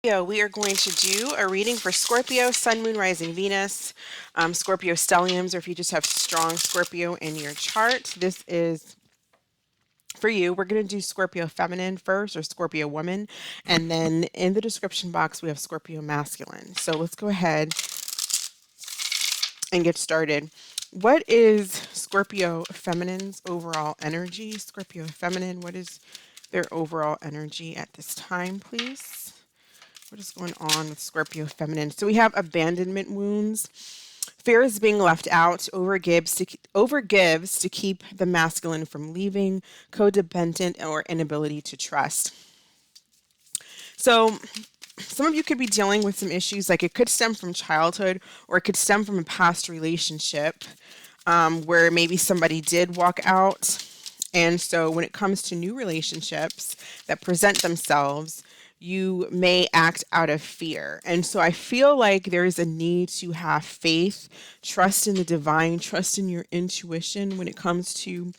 We are going to do a reading for Scorpio, Sun, Moon, Rising, Venus, Scorpio stelliums, or if you just have strong Scorpio in your chart. This is for you. We're going to do Scorpio feminine first, or Scorpio woman, and then in the description box we have Scorpio masculine. So let's go ahead and get started. What is Scorpio feminine's overall energy? Scorpio feminine, what is their overall energy at this time, please? What is going on with Scorpio feminine? So we have abandonment wounds. Fear is being left out, overgives to keep the masculine from leaving, codependent, or inability to trust. So some of you could be dealing with some issues, like it could stem from childhood, or it could stem from a past relationship where maybe somebody did walk out. And so when it comes to new relationships that present themselves, you may act out of fear. And so I feel like there is a need to have faith, trust in the divine, trust in your intuition when it comes to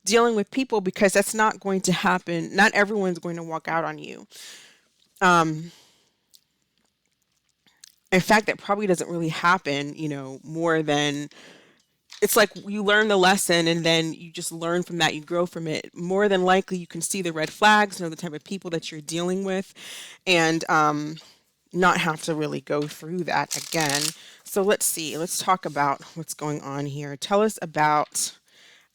dealing with people, because that's not going to happen. Not everyone's going to walk out on you. In fact, that probably doesn't really happen, more than it's like you learn the lesson and then you just learn from that, you grow from it. More than likely, you can see the red flags, know the type of people that you're dealing with, and not have to really go through that again. So let's see. Let's talk about what's going on here. Tell us about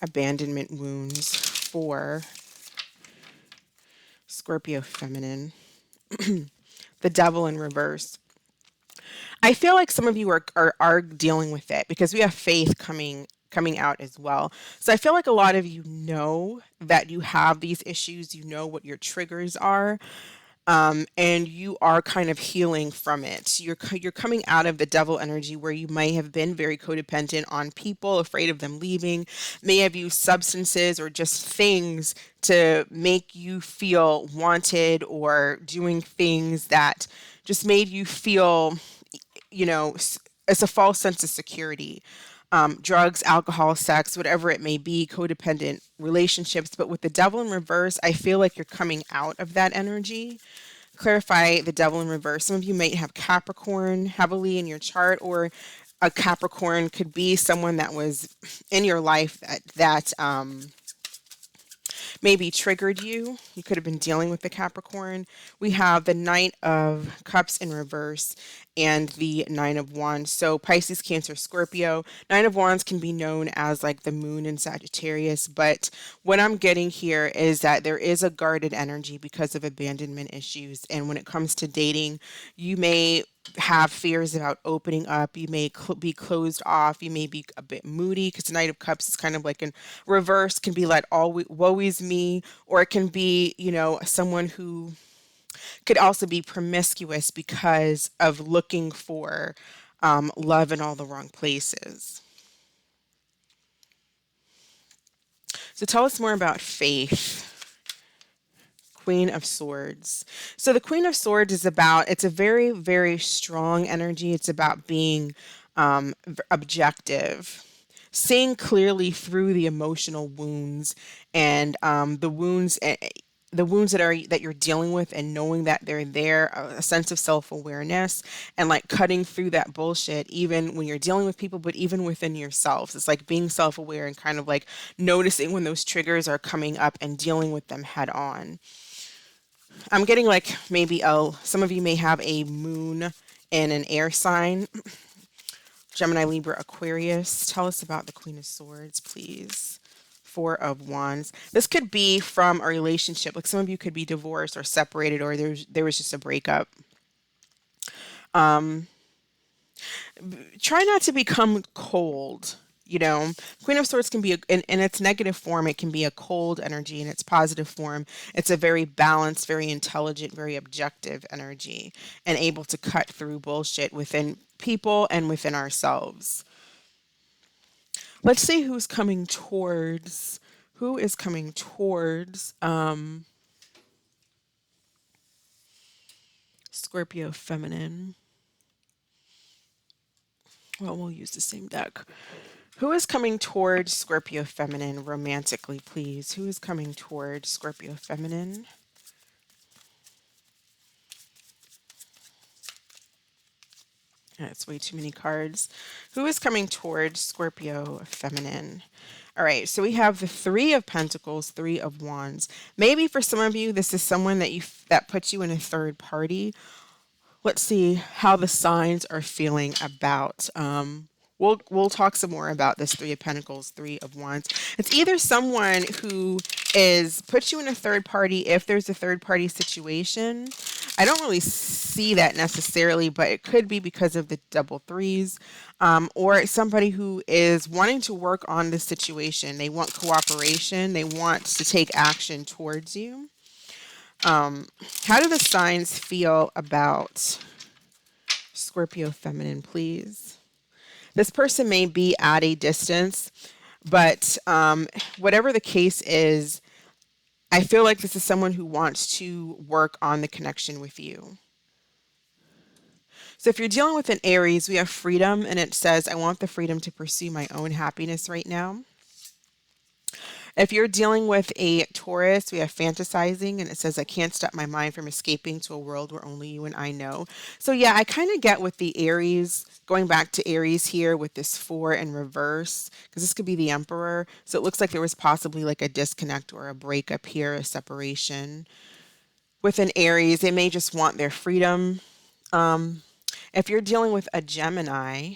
abandonment wounds for Scorpio feminine. The devil in reverse. I feel like some of you are dealing with it because we have faith coming out as well. So I feel like a lot of you know that you have these issues, you know what your triggers are, and you are kind of healing from it. You're coming out of the devil energy where you may have been very codependent on people, afraid of them leaving, may have used substances or just things to make you feel wanted, or doing things that just made you feel, it's a false sense of security. Drugs, alcohol, sex, whatever it may be, codependent relationships. But with the devil in reverse, I feel like you're coming out of that energy. Clarify the devil in reverse. Some of you might have Capricorn heavily in your chart, or a Capricorn could be someone that was in your life that maybe triggered you. You could have been dealing with the Capricorn. We have the Knight of Cups in reverse and the Nine of Wands. So Pisces, Cancer, Scorpio. Nine of Wands can be known as like the moon in Sagittarius, but what I'm getting here is that there is a guarded energy because of abandonment issues. And when it comes to dating, you may have fears about opening up. You may be closed off. You may be a bit moody, because the Knight of Cups is kind of like in reverse, can be like always woe is me, or it can be, someone who could also be promiscuous because of looking for love in all the wrong places. So tell us more about faith. Queen of Swords. So the Queen of Swords it's a very, very strong energy. It's about being objective, seeing clearly through the emotional wounds, and the wounds that you're dealing with, and knowing that they're there, a sense of self-awareness, and like cutting through that bullshit, even when you're dealing with people, but even within yourselves. It's like being self-aware and kind of like noticing when those triggers are coming up and dealing with them head on. I'm getting like maybe some of you may have a moon in an air sign. Gemini, Libra, Aquarius. Tell us about the Queen of Swords, please. Four of Wands. This could be from a relationship. Like some of you could be divorced or separated, or there was just a breakup. Try not to become cold. Queen of Swords can be, in its negative form, it can be a cold energy. In its positive form, it's a very balanced, very intelligent, very objective energy, and able to cut through bullshit within people and within ourselves. Let's see who is coming towards Scorpio feminine. Well, we'll use the same deck. Who is coming towards Scorpio feminine romantically, please? Who is coming towards Scorpio feminine? That's way too many cards. Who is coming towards Scorpio feminine? All right, so we have the Three of Pentacles, Three of Wands. Maybe for some of you, this is someone that puts you in a third party. Let's see how the signs are feeling about. We'll talk some more about this Three of Pentacles, Three of Wands. It's either someone who puts you in a third party if there's a third party situation. I don't really see that necessarily, but it could be because of the double threes, or somebody who is wanting to work on the situation. They want cooperation. They want to take action towards you. How do the signs feel about Scorpio feminine, please? This person may be at a distance, but whatever the case is, I feel like this is someone who wants to work on the connection with you. So if you're dealing with an Aries, we have freedom, and it says, I want the freedom to pursue my own happiness right now. If you're dealing with a Taurus, we have fantasizing, and it says, I can't stop my mind from escaping to a world where only you and I know. So yeah, I kind of get with the Aries, going back to Aries here with this 4 in reverse, because this could be the Emperor. So it looks like there was possibly like a disconnect or a breakup here, a separation. With an Aries, they may just want their freedom. If you're dealing with a Gemini,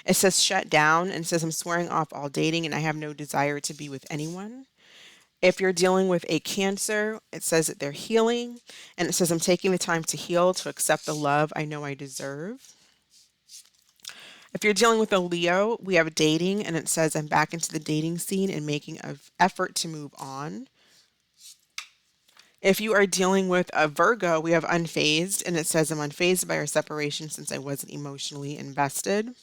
it says shut down, and it says I'm swearing off all dating and I have no desire to be with anyone. If you're dealing with a Cancer, it says that they're healing, and it says I'm taking the time to heal, to accept the love I know I deserve. If you're dealing with a Leo, we have dating, and it says I'm back into the dating scene and making an effort to move on. If you are dealing with a Virgo, we have unfazed, and it says I'm unfazed by our separation since I wasn't emotionally invested.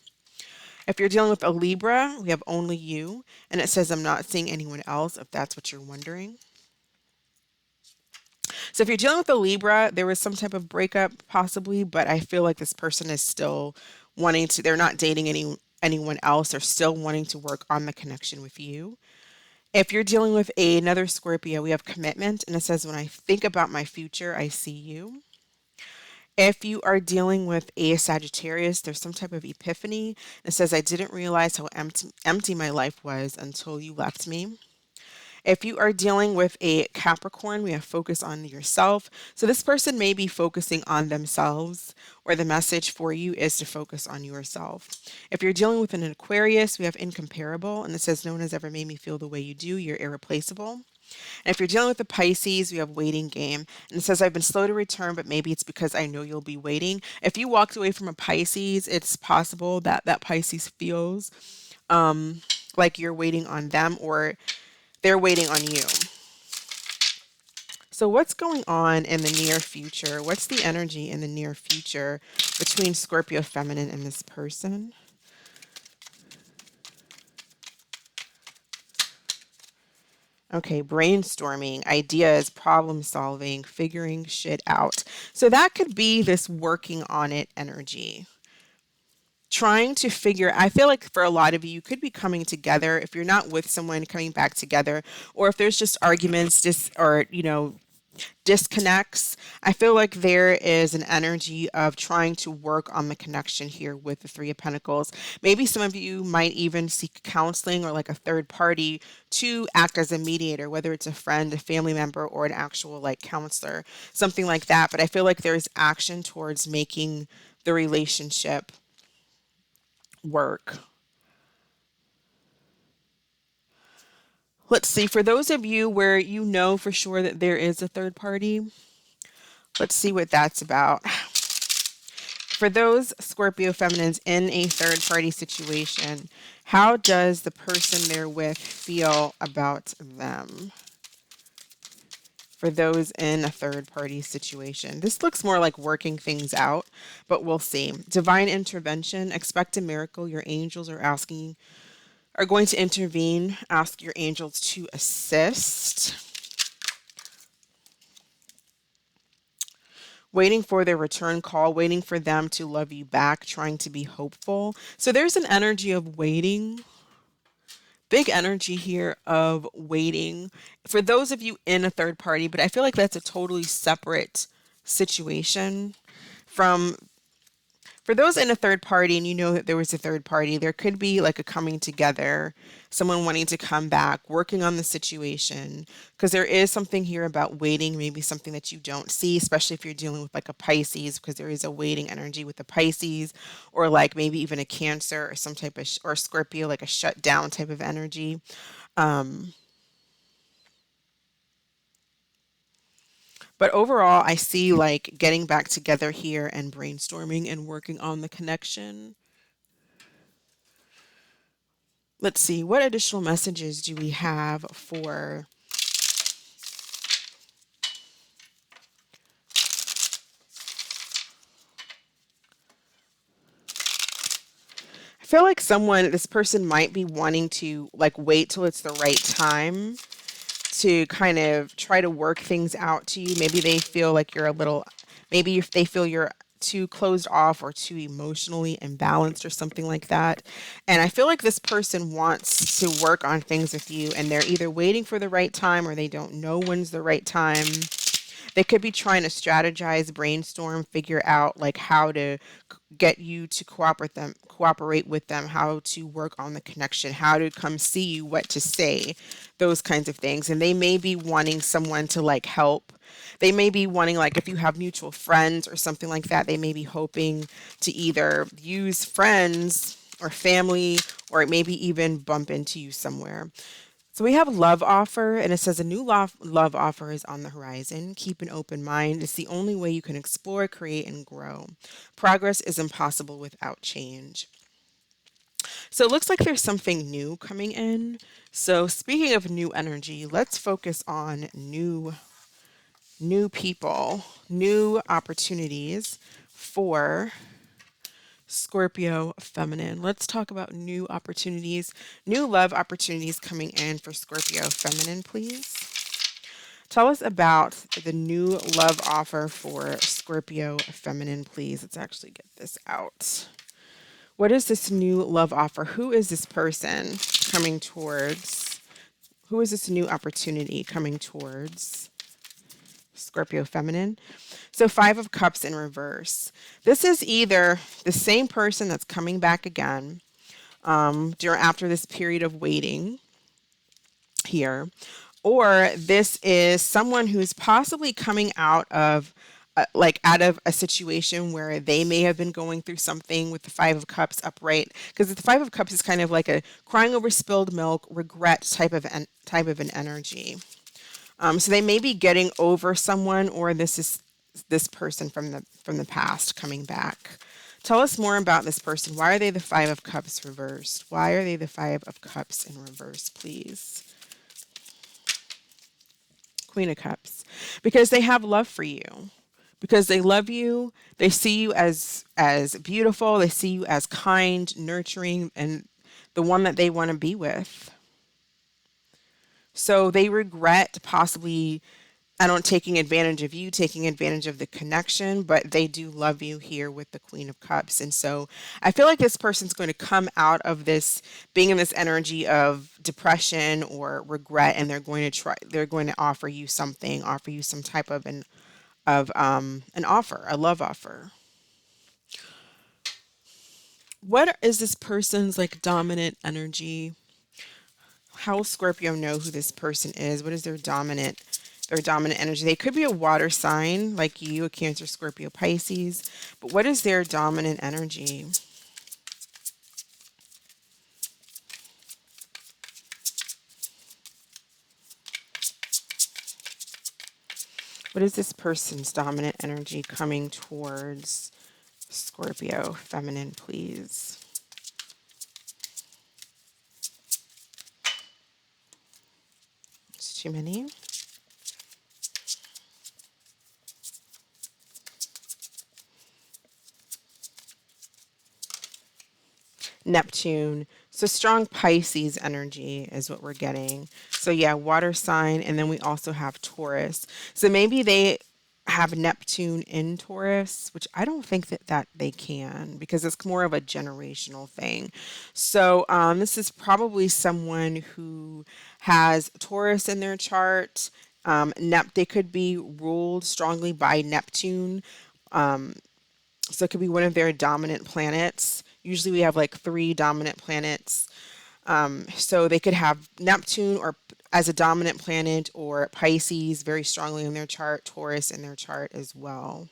If you're dealing with a Libra, we have only you, and it says I'm not seeing anyone else, if that's what you're wondering. So if you're dealing with a Libra, there was some type of breakup possibly, but I feel like this person is still wanting to, they're not dating anyone else. They're still wanting to work on the connection with you. If you're dealing with another Scorpio, we have commitment, and it says when I think about my future, I see you. If you are dealing with a Sagittarius, there's some type of epiphany. It says, I didn't realize how empty my life was until you left me. If you are dealing with a Capricorn, we have focus on yourself. So this person may be focusing on themselves, or the message for you is to focus on yourself. If you're dealing with an Aquarius, we have incomparable, and it says, no one has ever made me feel the way you do. You're irreplaceable. And if you're dealing with the Pisces, we have waiting game. And it says, I've been slow to return, but maybe it's because I know you'll be waiting. If you walked away from a Pisces, it's possible that that Pisces feels like you're waiting on them, or they're waiting on you. So what's going on in the near future? What's the energy in the near future between Scorpio feminine and this person? Okay, brainstorming, ideas, problem solving, figuring shit out. So that could be this working on it energy. Trying to figure, I feel like for a lot of you, you could be coming together. If you're not with someone, coming back together, or if there's just arguments, disconnects. I feel like there is an energy of trying to work on the connection here with the Three of Pentacles. Maybe some of you might even seek counseling or like a third party to act as a mediator, whether it's a friend, a family member, or an actual like counselor, something like that. But I feel like there's action towards making the relationship work. Let's see, for those of you where you know for sure that there is a third party, let's see what that's about. For those Scorpio feminines in a third party situation, how does the person they're with feel about them? For those in a third party situation, this looks more like working things out, but we'll see. Divine intervention, expect a miracle. Your angels are going to intervene. Ask your angels to assist. Waiting for their return call, waiting for them to love you back, trying to be hopeful. So there's an energy of waiting. Big energy here of waiting. For those of you in a third party, but I feel like that's a totally separate situation from For those in a third party and you know that there was a third party, there could be like a coming together, someone wanting to come back, working on the situation. Because there is something here about waiting, maybe something that you don't see, especially if you're dealing with like a Pisces, because there is a waiting energy with the Pisces, or like maybe even a Cancer or some type of, or Scorpio, like a shutdown type of energy. Um, but overall, I see like getting back together here and brainstorming and working on the connection. Let's see, what additional messages do we have for I feel like this person might be wanting to like wait till it's the right time to kind of try to work things out to you. Maybe they feel like you're a little, maybe if they feel you're too closed off or too emotionally imbalanced or something like that. And I feel like this person wants to work on things with you and they're either waiting for the right time or they don't know when's the right time. They could be trying to strategize, brainstorm, figure out like how to get you to cooperate with them, how to work on the connection, how to come see you, what to say, those kinds of things. And they may be wanting someone to like help. They may be wanting, like, if you have mutual friends or something like that, they may be hoping to either use friends or family or maybe even bump into you somewhere. So we have love offer, and it says a new love offer is on the horizon. Keep an open mind. It's the only way you can explore, create, and grow. Progress is impossible without change. So it looks like there's something new coming in. So speaking of new energy, let's focus on new people, new opportunities for Scorpio feminine. Let's talk about new opportunities, new love opportunities coming in for Scorpio feminine, please. Tell us about the new love offer for Scorpio feminine, please. Let's actually get this out. What is this new love offer? Who is this person coming towards? Who is this new opportunity coming towards Scorpio feminine? So 5 of Cups in reverse. This is either the same person that's coming back again during after this period of waiting here, or this is someone who's possibly coming out of out of a situation where they may have been going through something with the 5 of Cups upright, because the 5 of Cups is kind of like a crying over spilled milk, regret type of an energy. So they may be getting over someone, or this is this person from the past coming back. Tell us more about this person. Why are they the 5 of Cups reversed? Why are they the 5 of Cups in reverse, please? Queen of Cups. Because they have love for you. Because they love you. They see you as beautiful. They see you as kind, nurturing, and the one that they want to be with. So they regret possibly, I don't taking advantage of you, taking advantage of the connection, but they do love you here with the Queen of Cups. And so I feel like this person's going to come out of this being in this energy of depression or regret, and they're going to offer you something, offer you some type of an offer, a love offer. What is this person's like dominant energy? How will Scorpio know who this person is? What is their dominant energy? They could be a water sign like you, a Cancer, Scorpio, Pisces. But what is their dominant energy? What is this person's dominant energy coming towards Scorpio feminine, please? It's too many. Neptune. So strong Pisces energy is what we're getting. So yeah, water sign. And then we also have Taurus. So maybe they have Neptune in Taurus, which I don't think that they can, because it's more of a generational thing. So this is probably someone who has Taurus in their chart. They could be ruled strongly by Neptune. So it could be one of their dominant planets. Usually we have like 3 dominant planets. So they could have Neptune or as a dominant planet, or Pisces very strongly in their chart, Taurus in their chart as well.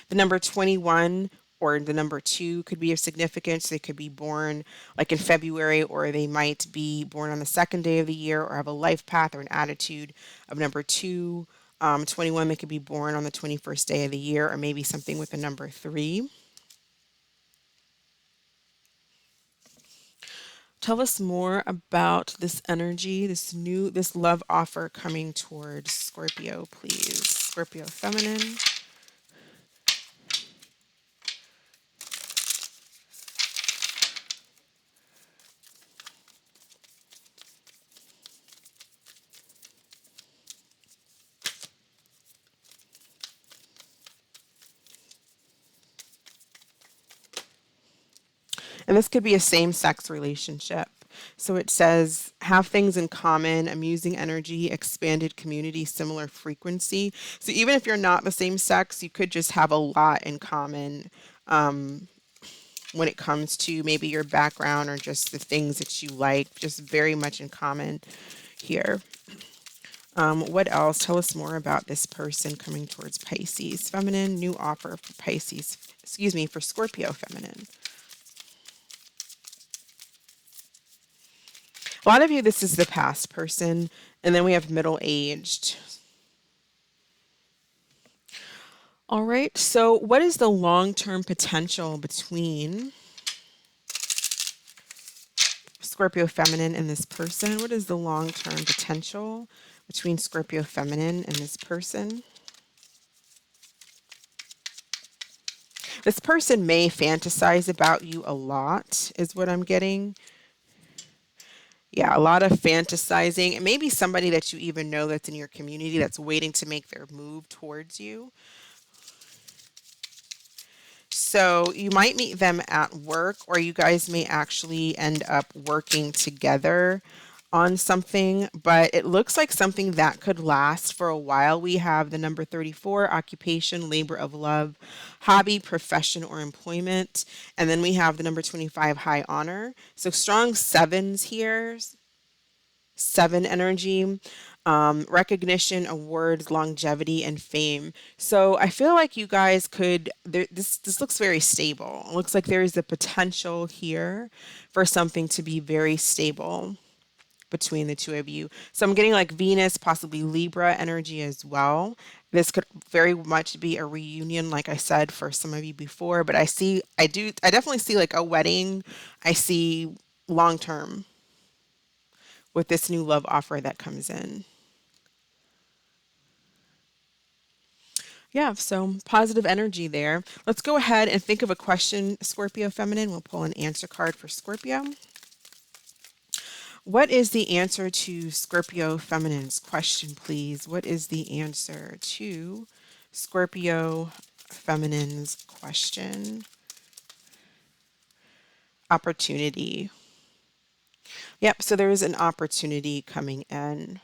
The number 21 or the number 2 could be of significance. They could be born like in February, or they might be born on the second day of the year, or have a life path or an attitude of number 2. 21, they could be born on the 21st day of the year, or maybe something with the number 3. Tell us more about this energy, this love offer coming towards Scorpio, please. Scorpio feminine. And this could be a same sex relationship. So it says, have things in common, amusing energy, expanded community, similar frequency. So even if you're not the same sex, you could just have a lot in common when it comes to maybe your background or just the things that you like, just very much in common here. What else? Tell us more about this person coming towards Pisces. Feminine, new offer for Pisces, excuse me, for Scorpio feminine. A lot of you, this is the past person, and then we have middle-aged. All right, so what is the long-term potential between Scorpio feminine and this person? What is the long-term potential between Scorpio feminine and this person? This person may fantasize about you a lot, is what I'm getting. Yeah, a lot of fantasizing. It may be somebody that you even know that's in your community that's waiting to make their move towards you. So you might meet them at work, or you guys may actually end up working together on something, but it looks like something that could last for a while. We have the number 34, occupation, labor of love, hobby, profession, or employment. And then we have the number 25, high honor. So strong sevens here, 7 energy, recognition, awards, longevity, and fame. So I feel like you guys could, this looks very stable. It looks like there is the potential here for something to be very stable between the two of you. So I'm getting like Venus, possibly Libra energy as well. This could very much be a reunion, like I said, for some of you before, but I definitely see like a wedding. I see long term with this new love offer that comes in. Yeah, so positive energy there. Let's go ahead and think of a question, Scorpio feminine. We'll pull an answer card for Scorpio. What is the answer to Scorpio feminine's question, please? What is the answer to Scorpio feminine's question? Opportunity. Yep, so there is an opportunity coming in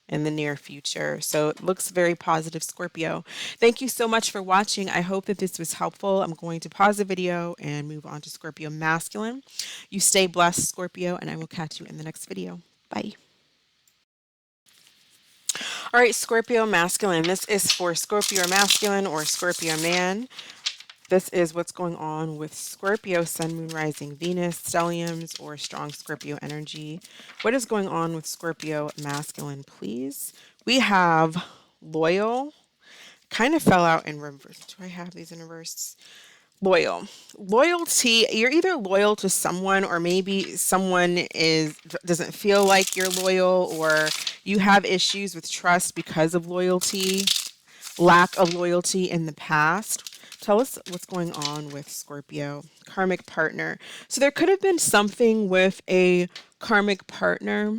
the near future. So it looks very positive, Scorpio. Thank you so much for watching. I hope that this was helpful. I'm going to pause the video and move on to Scorpio masculine. You stay blessed, Scorpio, and I will catch you in the next video. Bye. All right, Scorpio masculine. This is for Scorpio masculine or Scorpio man. This is what's going on with Scorpio, Sun, Moon, Rising, Venus, stelliums, or strong Scorpio energy. What is going on with Scorpio masculine, please? We have loyal. Kind of fell out in reverse. Do I have these in reverse? Loyal. Loyalty. You're either loyal to someone, or maybe someone doesn't feel like you're loyal, or you have issues with trust because of loyalty, lack of loyalty in the past. Tell us what's going on with Scorpio. Karmic partner. So there could have been something with a karmic partner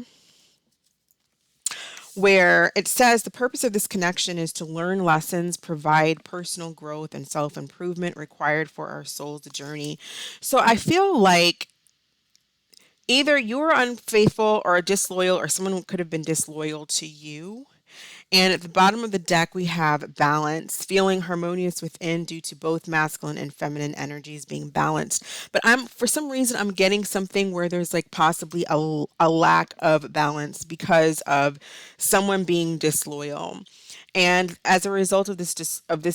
where it says the purpose of this connection is to learn lessons, provide personal growth, and self-improvement required for our soul's journey. So I feel like Either you were unfaithful or disloyal, or someone could have been disloyal to you. And at the bottom of the deck, we have balance, feeling harmonious within due to both masculine and feminine energies being balanced. But for some reason, I'm getting something where there's like possibly a lack of balance because of someone being disloyal. And as a result of this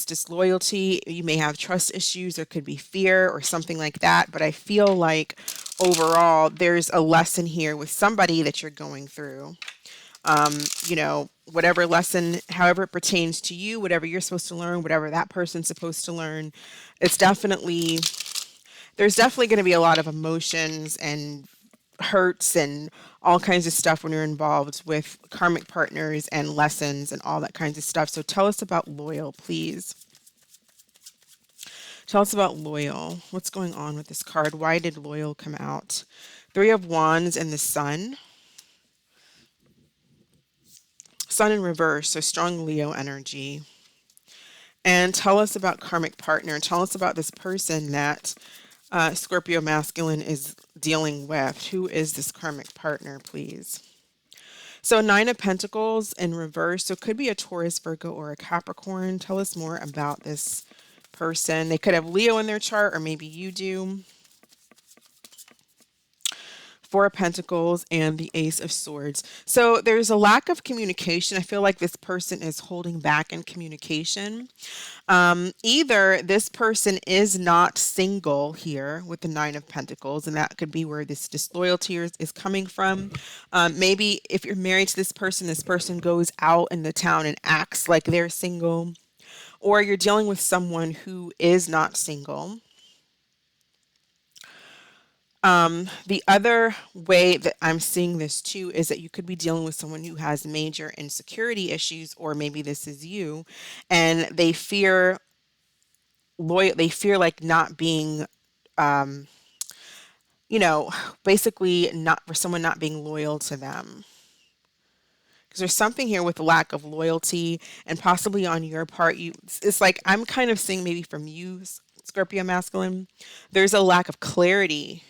disloyalty, you may have trust issues, there could be fear or something like that. But I feel like overall, there's a lesson here with somebody that you're going through. Whatever lesson, however it pertains to you, whatever you're supposed to learn, whatever that person's supposed to learn, there's definitely going to be a lot of emotions and hurts and all kinds of stuff when you're involved with karmic partners and lessons and all that kinds of stuff. So tell us about loyal, please. Tell us about loyal. What's going on with this card? Why did loyal come out? Three of Wands and the Sun. Sun in reverse, so strong Leo energy. And tell us about karmic partner. Tell us about this person that Scorpio masculine is dealing with. Who is this karmic partner, please? So Nine of Pentacles in reverse. So it could be a Taurus, Virgo, or a Capricorn. Tell us more about this person. They could have Leo in their chart, or maybe you do. Four of Pentacles and the Ace of Swords. So there's a lack of communication. I feel like this person is holding back in communication. Either this person is not single here with the Nine of Pentacles, and that could be where this disloyalty is coming from. Maybe if you're married to this person goes out in the town and acts like they're single, or you're dealing with someone who is not single. The other way that I'm seeing this too is that you could be dealing with someone who has major insecurity issues, or maybe this is you, and they fear like not being, you know, basically not for someone not being loyal to them. Because there's something here with lack of loyalty and possibly on your part. It's like I'm kind of seeing maybe from you, Scorpio masculine, there's a lack of clarity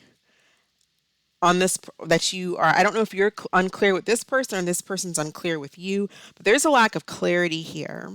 on this that you are. I don't know if you're unclear with this person or this person's unclear with you, but there's a lack of clarity here.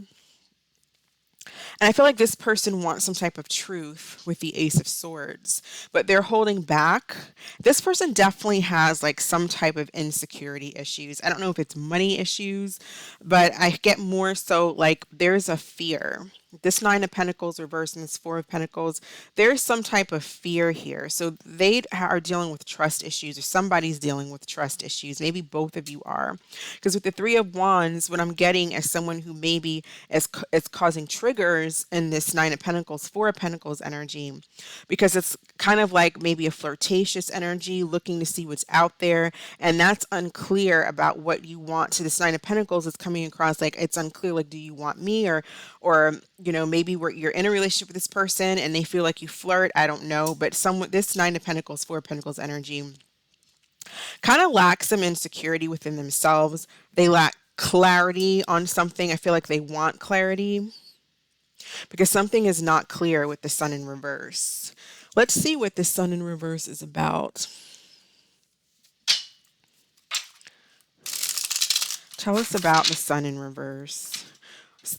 And I feel like this person wants some type of truth with the Ace of Swords, but they're holding back. This person definitely has like some type of insecurity issues. I don't know if it's money issues, but I get more so like there's a fear. This Nine of Pentacles reversed and this Four of Pentacles, there's some type of fear here. So they are dealing with trust issues, or somebody's dealing with trust issues. Maybe both of you are. Because with the Three of Wands, what I'm getting as someone who maybe is causing triggers in this Nine of Pentacles, Four of Pentacles energy, because it's kind of like maybe a flirtatious energy, looking to see what's out there, and that's unclear about what you want. To this Nine of Pentacles is coming across like it's unclear, like, do you want me, or maybe you're in a relationship with this person and they feel like you flirt. I don't know, but this Nine of Pentacles, Four of Pentacles energy kind of lacks some insecurity within themselves. They lack clarity on something. I feel like they want clarity because something is not clear with the Sun in reverse. Let's see what the Sun in reverse is about. Tell us about the Sun in reverse.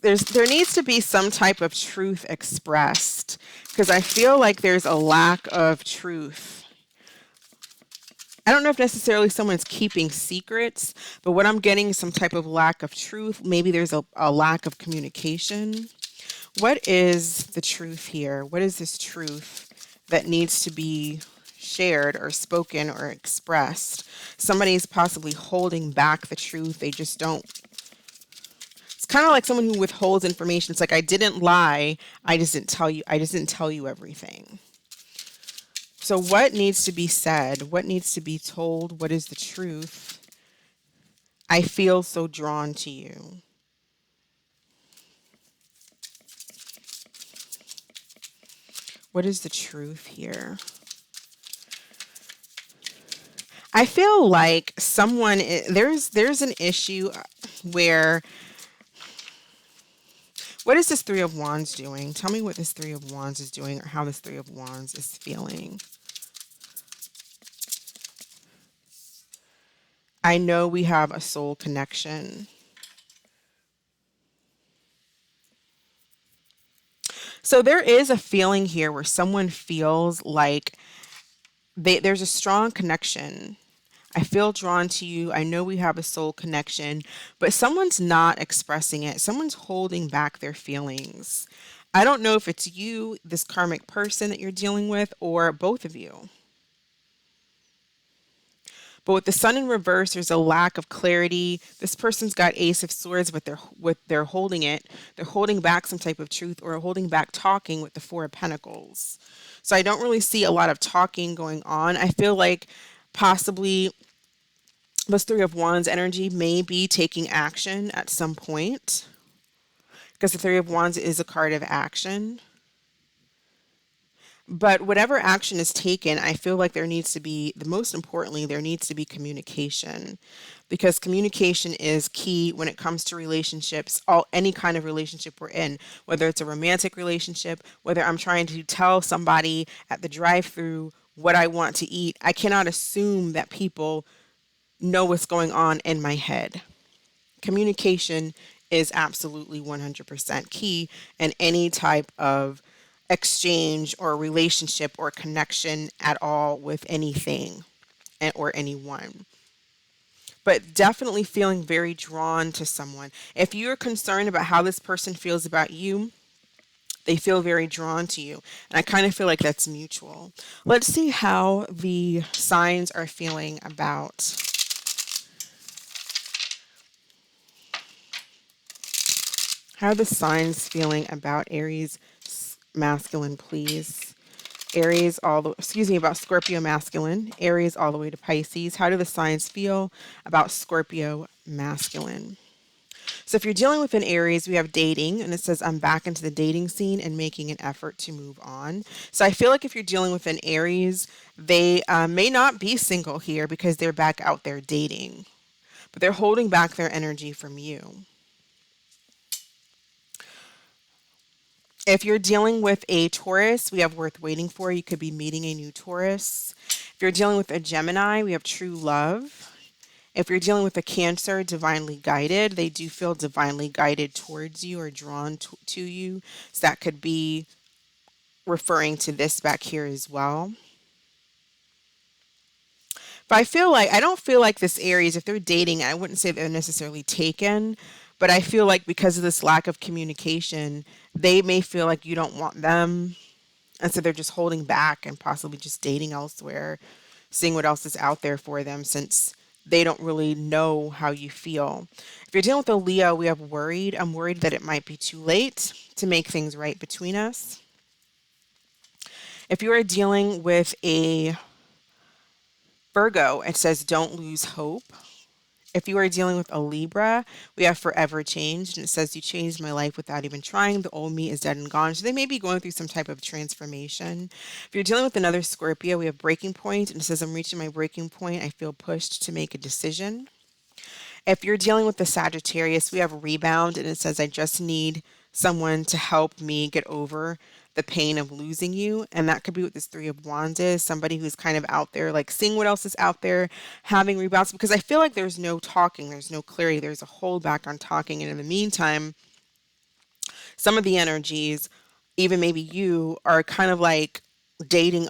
There needs to be some type of truth expressed, because I feel like there's a lack of truth. I don't know if necessarily someone's keeping secrets, but what I'm getting is some type of lack of truth. Maybe there's a lack of communication. What is the truth here? What is this truth that needs to be shared or spoken or expressed? Somebody's possibly holding back the truth. They just don't. It's kind of like someone who withholds information. It's like, I didn't lie. I just didn't tell you. I just didn't tell you everything. So what needs to be said? What needs to be told? What is the truth? I feel so drawn to you. What is the truth here? I feel like there's an issue where, what is this Three of Wands doing? Tell me what this Three of Wands is doing, or how this Three of Wands is feeling. I know we have a soul connection. So there is a feeling here where someone feels like there's a strong connection. I feel drawn to you. I know we have a soul connection, but someone's not expressing it. Someone's holding back their feelings. I don't know if it's you, this karmic person that you're dealing with, or both of you. But with the sun in reverse, there's a lack of clarity. This person's got Ace of Swords, but they're holding it. They're holding back some type of truth, or holding back talking with the Four of Pentacles. So I don't really see a lot of talking going on. I feel like possibly this Three of Wands energy may be taking action at some point, because the Three of Wands is a card of action. But whatever action is taken, I feel like there needs to be, the most importantly, there needs to be communication, because communication is key when it comes to relationships, any kind of relationship we're in, whether it's a romantic relationship, whether I'm trying to tell somebody at the drive-through what I want to eat. I cannot assume that people know what's going on in my head. Communication is absolutely 100% key in any type of exchange or relationship or connection at all with anything or anyone. But definitely feeling very drawn to someone. If you're concerned about how this person feels about you, they feel very drawn to you. And I kind of feel like that's mutual. Let's see how the signs are feeling about how are the signs feeling about Aries masculine, please. Aries about Scorpio masculine, Aries all the way to Pisces. How do the signs feel about Scorpio masculine? So if you're dealing with an Aries, we have dating, and it says, I'm back into the dating scene and making an effort to move on. So I feel like if you're dealing with an Aries, they may not be single here because they're back out there dating, but they're holding back their energy from you. If you're dealing with a Taurus, we have worth waiting for. You could be meeting a new Taurus. If you're dealing with a Gemini, we have true love. If you're dealing with a Cancer, divinely guided. They do feel divinely guided towards you or drawn to you. So that could be referring to this back here as well. But I don't feel like this Aries, if they're dating, I wouldn't say they're necessarily taken, but I feel like because of this lack of communication, they may feel like you don't want them. And so they're just holding back and possibly just dating elsewhere, seeing what else is out there for them, since they don't really know how you feel. If you're dealing with a Leo, we have worried. I'm worried that it might be too late to make things right between us. If you are dealing with a Virgo, it says don't lose hope. If you are dealing with a Libra, we have forever changed, and it says you changed my life without even trying. The old me is dead and gone. So they may be going through some type of transformation. If you're dealing with another Scorpio, we have breaking point, and it says I'm reaching my breaking point. I feel pushed to make a decision. If you're dealing with the Sagittarius, we have rebound, and it says I just need someone to help me get over the pain of losing you. And that could be what this Three of Wands is, somebody who's kind of out there, like seeing what else is out there, having rebounds, because I feel like there's no talking, there's no clarity, there's a holdback on talking. And in the meantime, some of the energies, even maybe you, are kind of like dating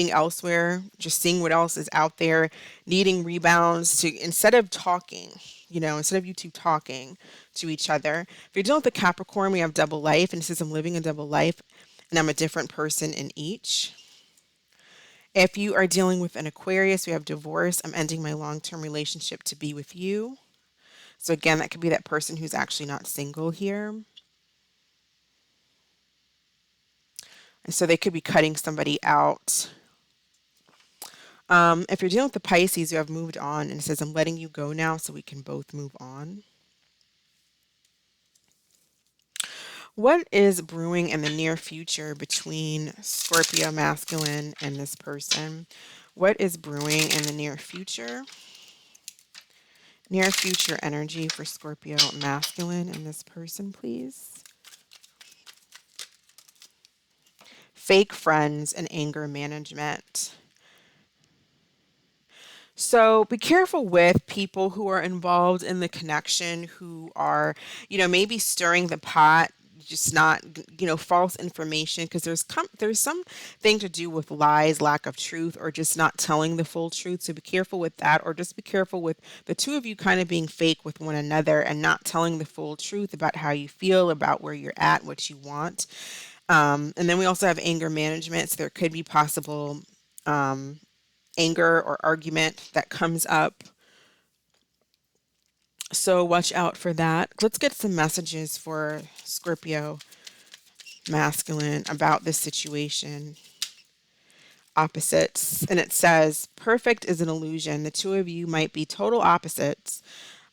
elsewhere, just seeing what else is out there, needing rebounds to, instead of talking, instead of you two talking to each other. If you're dealing with the Capricorn, we have double life, and it says I'm living a double life and I'm a different person in each. If you are dealing with an Aquarius, we have divorce. I'm ending my long-term relationship to be with you. So again, that could be that person who's actually not single here. And so they could be cutting somebody out. If you're dealing with the Pisces, you have moved on, and it says, I'm letting you go now so we can both move on. What is brewing in the near future between Scorpio masculine and this person? What is brewing in the near future? Near future energy for Scorpio masculine and this person, please. Fake friends and anger management. So be careful with people who are involved in the connection, who are, maybe stirring the pot, just not, false information, because there's something to do with lies, lack of truth, or just not telling the full truth. So be careful with that, or just be careful with the two of you kind of being fake with one another and not telling the full truth about how you feel, about where you're at, what you want. And then we also have anger management. So there could be possible anger or argument that comes up. So watch out for that. Let's get some messages for Scorpio masculine about this situation. Opposites. And it says, perfect is an illusion. The two of you might be total opposites,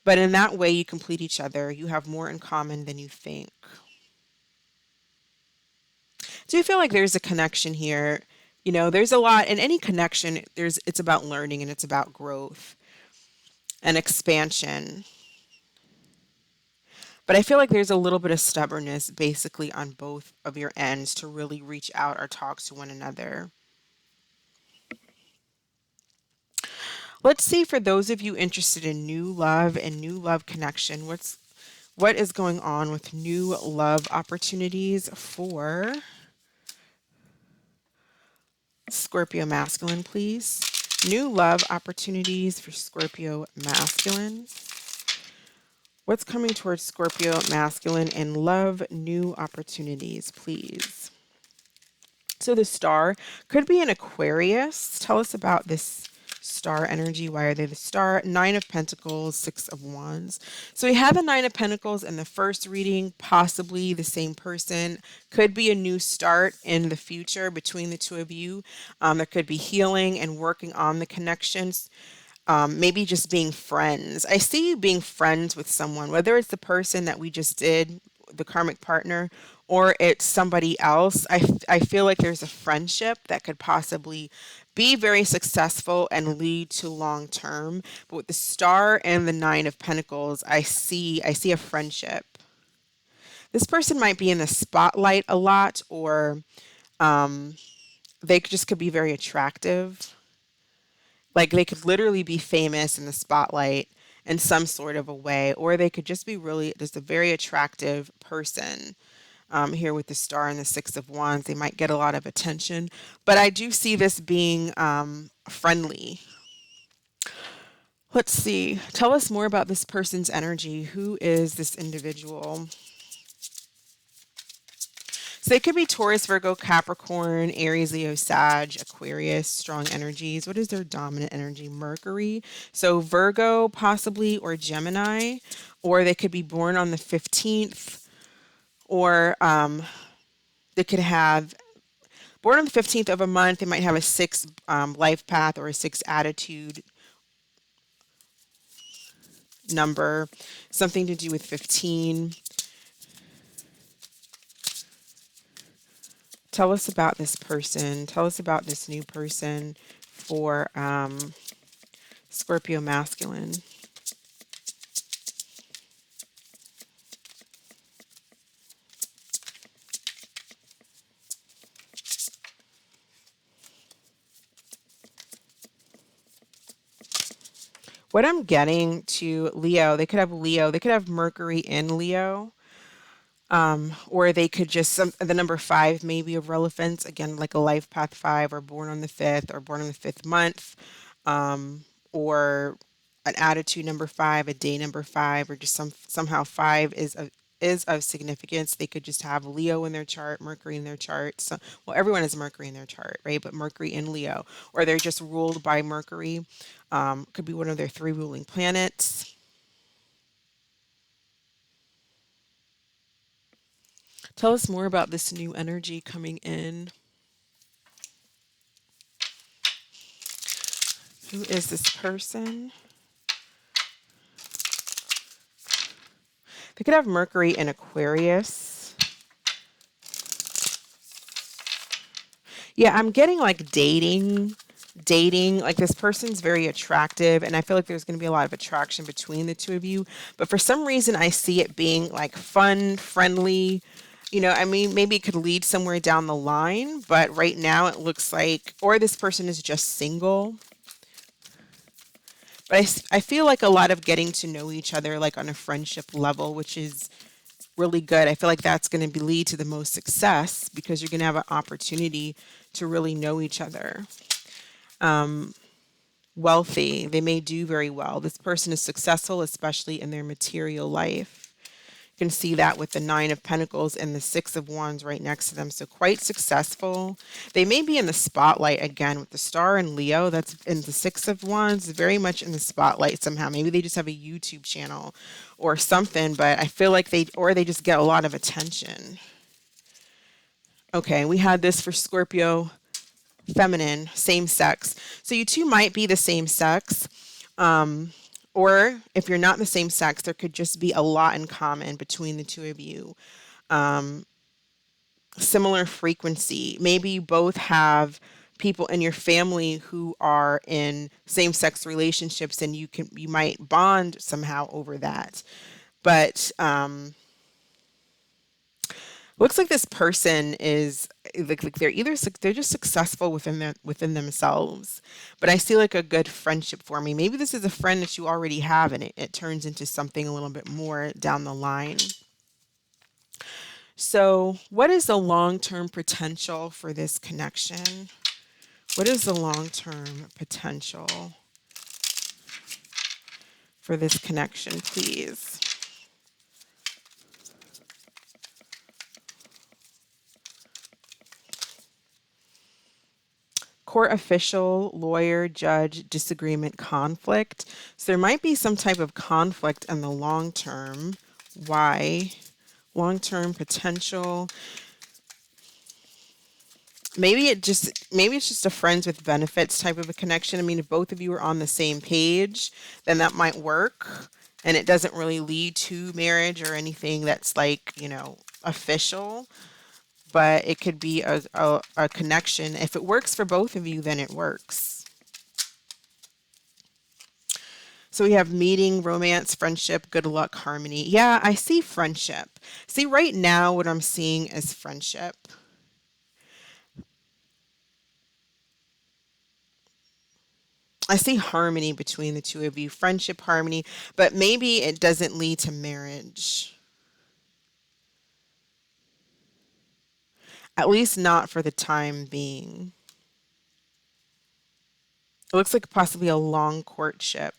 but in that way you complete each other. You have more in common than you think. Do you feel like there's a connection here? There's a lot in any connection. It's about learning and it's about growth and expansion. But I feel like there's a little bit of stubbornness basically on both of your ends to really reach out or talk to one another. Let's see, for those of you interested in new love and new love connection, what is going on with new love opportunities for Scorpio masculine, please. New love opportunities for Scorpio masculine. What's coming towards Scorpio masculine in love, new opportunities, please. So the star could be an Aquarius. Tell us about this star energy. Why are they the star? Nine of Pentacles, Six of Wands. So we have the Nine of Pentacles in the first reading, possibly the same person. Could be a new start in the future between the two of you. There could be healing and working on the connections. Maybe just being friends. I see you being friends with someone, whether it's the person that we just did, the karmic partner, or it's somebody else. I feel like there's a friendship that could possibly be very successful and lead to long term. But with the star and the Nine of Pentacles, I see a friendship. This person might be in the spotlight a lot, or they just could be very attractive. Like they could literally be famous in the spotlight in some sort of a way, or they could just be really just a very attractive person. Here with the star and the Six of Wands, they might get a lot of attention, but I do see this being friendly. Let's see. Tell us more about this person's energy. Who is this individual? So they could be Taurus, Virgo, Capricorn, Aries, Leo, Sag, Aquarius, strong energies. What is their dominant energy? Mercury. So Virgo possibly, or Gemini, or they could be born on the 15th, or they could have born on the 15th of a month. They might have a 6 life path or a 6 attitude number, something to do with 15. Tell us about this person. Tell us about this new person for Scorpio masculine. What I'm getting to Leo, they could have Mercury in Leo. Or they could just the number 5 may be of relevance, again, like a life path 5, or born on the 5th, or born on the 5th month, or an attitude number 5, a day number 5, or just somehow 5 is of significance. They could just have Leo in their chart, Mercury in their chart. So, well, everyone has Mercury in their chart, right? But Mercury in Leo, or they're just ruled by Mercury. Could be one of their 3 ruling planets. Tell us more about this new energy coming in. Who is this person? They could have Mercury in Aquarius. Yeah, I'm getting like dating. Like this person's very attractive, and I feel like there's going to be a lot of attraction between the two of you. But for some reason, I see it being like fun, friendly. I mean, maybe it could lead somewhere down the line, but right now it looks like, or this person is just single. But I feel like a lot of getting to know each other, like on a friendship level, which is really good. I feel like that's going to be lead to the most success because you're going to have an opportunity to really know each other. Wealthy, they may do very well. This person is successful, especially in their material life. You can see that with the Nine of Pentacles and the Six of Wands right next to them. So quite successful. They may be in the spotlight again with the Star and Leo. That's in the Six of Wands, very much in the spotlight somehow. Maybe they just have a YouTube channel or something, but I feel like they just get a lot of attention. Okay, we had this for Scorpio, feminine, same sex. So you two might be the same sex. Or if you're not the same sex, there could just be a lot in common between the two of you. Similar frequency. Maybe you both have people in your family who are in same-sex relationships, and you might bond somehow over that. But looks like this person is like they're just successful within themselves. But I see like a good friendship forming. Maybe this is a friend that you already have, and it turns into something a little bit more down the line. So, what is the long-term potential for this connection? What is the long-term potential for this connection, please? Court official, lawyer, judge, disagreement, conflict. So there might be some type of conflict in the long term. Why? Long-term potential. Maybe it's just a friends with benefits type of a connection. I mean, if both of you are on the same page, then that might work. And it doesn't really lead to marriage or anything that's like, official. But it could be a connection. If it works for both of you, then it works. So we have meeting, romance, friendship, good luck, harmony. Yeah, I see friendship. See, right now, what I'm seeing is friendship. I see harmony between the two of you, friendship, harmony, but maybe it doesn't lead to marriage. At least not for the time being. It looks like possibly a long courtship.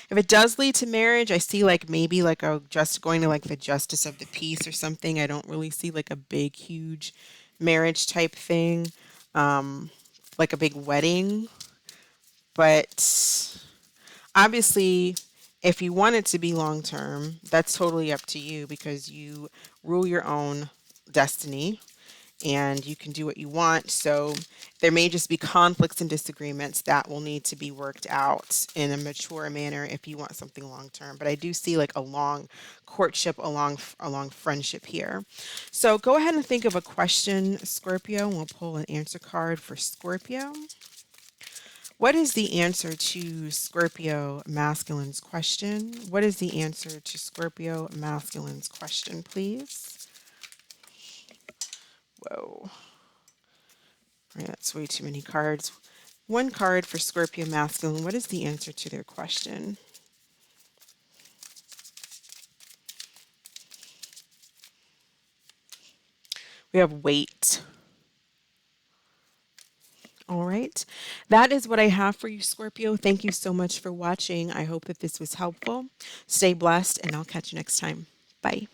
If it does lead to marriage, I see like maybe like a just going to like the justice of the peace or something. I don't really see like a big, huge marriage type thing, like a big wedding. But obviously, if you want it to be long term, that's totally up to you because you rule your own destiny and you can do what you want. So there may just be conflicts and disagreements that will need to be worked out in a mature manner if you want something long term. But I do see like a long courtship, along friendship here. So go ahead and think of a question, Scorpio, and we'll pull an answer card for Scorpio. What is the answer to Scorpio masculine's question? What is the answer to Scorpio masculine's question, please? Whoa. All right, that's way too many cards. One card for Scorpio masculine. What is the answer to their question? We have weight. All right. That is what I have for you, Scorpio. Thank you so much for watching. I hope that this was helpful. Stay blessed, and I'll catch you next time. Bye.